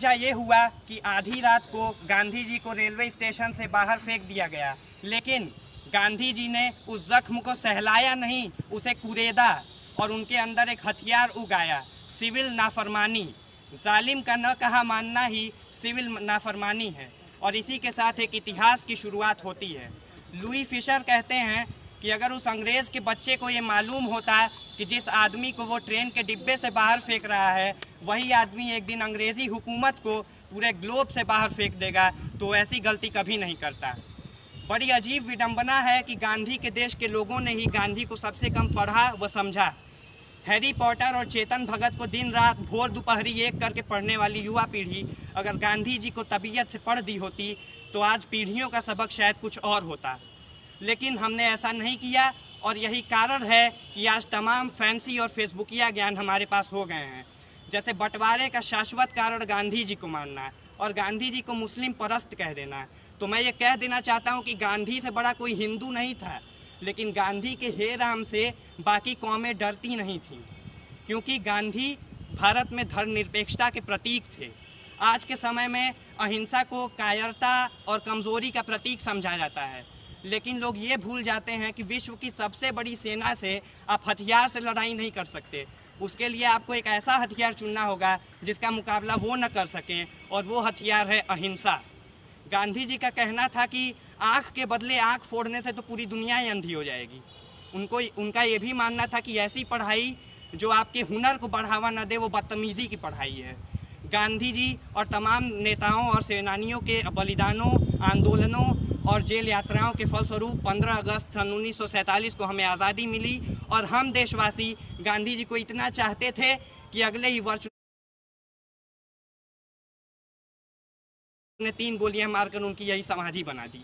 नतीजा ये हुआ कि आधी रात को गांधी जी को रेलवे स्टेशन से बाहर फेंक दिया गया, लेकिन गांधी जी ने उस जख्म को सहलाया नहीं, उसे कुरेदा और उनके अंदर एक हथियार उगाया, सिविल नाफरमानी। जालिम का न कहा मानना ही सिविल नाफरमानी है और इसी के साथ एक इतिहास की शुरुआत होती है। लुई फिशर कहते हैं कि अगर उस अंग्रेज़ के बच्चे को ये मालूम होता कि जिस आदमी को वो ट्रेन के डिब्बे से बाहर फेंक रहा है वही आदमी एक दिन अंग्रेज़ी हुकूमत को पूरे ग्लोब से बाहर फेंक देगा, तो ऐसी गलती कभी नहीं करता। बड़ी अजीब विडंबना है कि गांधी के देश के लोगों ने ही गांधी को सबसे कम पढ़ा व समझा। हैरी पॉटर और चेतन भगत को दिन रात भोर दोपहरी एक करके पढ़ने वाली युवा पीढ़ी अगर गांधी जी को तबीयत से पढ़ दी होती तो आज पीढ़ियों का सबक शायद कुछ और होता, लेकिन हमने ऐसा नहीं किया और यही कारण है कि आज तमाम फैंसी और फेसबुकिया ज्ञान हमारे पास हो गए हैं। जैसे बंटवारे का शाश्वत कारण गांधी जी को मानना और गांधी जी को मुस्लिम परस्त कह देना। तो मैं ये कह देना चाहता हूँ कि गांधी से बड़ा कोई हिंदू नहीं था, लेकिन गांधी के हे राम से बाकी कौमें डरती नहीं थीं, क्योंकि गांधी भारत में धर्मनिरपेक्षता के प्रतीक थे। आज के समय में अहिंसा को कायरता और कमज़ोरी का प्रतीक समझा जाता है, लेकिन लोग ये भूल जाते हैं कि विश्व की सबसे बड़ी सेना से आप हथियार से लड़ाई नहीं कर सकते। उसके लिए आपको एक ऐसा हथियार चुनना होगा जिसका मुकाबला वो न कर सकें, और वो हथियार है अहिंसा। गांधी जी का कहना था कि आँख के बदले आँख फोड़ने से तो पूरी दुनिया ही अंधी हो जाएगी। उनका ये भी मानना था कि ऐसी पढ़ाई जो आपके हुनर को बढ़ावा न दे वो बदतमीज़ी की पढ़ाई है। गांधी जी और तमाम नेताओं और सेनानियों के बलिदानों, आंदोलनों और जेल यात्राओं के फलस्वरूप 15 अगस्त सन 1947 को हमें आज़ादी मिली और हम देशवासी गांधी जी को इतना चाहते थे कि अगले ही वर्ष ने 3 गोलियां मारकर उनकी यही समाधि बना दी।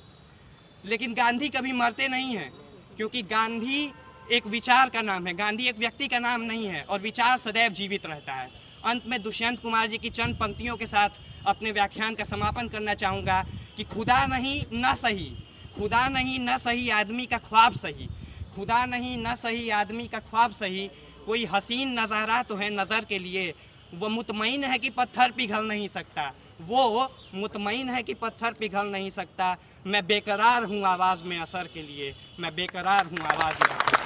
लेकिन गांधी कभी मरते नहीं हैं, क्योंकि गांधी एक विचार का नाम है, गांधी एक व्यक्ति का नाम नहीं है और विचार सदैव जीवित रहता है। अंत में दुष्यंत कुमार जी की चंद पंक्तियों के साथ अपने व्याख्यान का समापन करना चाहूँगा कि खुदा नहीं न सही, खुदा नहीं न सही आदमी का ख्वाब सही, खुदा नहीं न सही आदमी का ख्वाब सही, कोई हसीन नज़ारा तो है नज़र के लिए, वो मुतमईन है कि पत्थर पिघल नहीं सकता, वो मुतमईन है कि पत्थर पिघल नहीं सकता। मैं बेकरार हूँ आवाज़ में असर के लिए, मैं बेकरार हूँ आवाज़ में असर।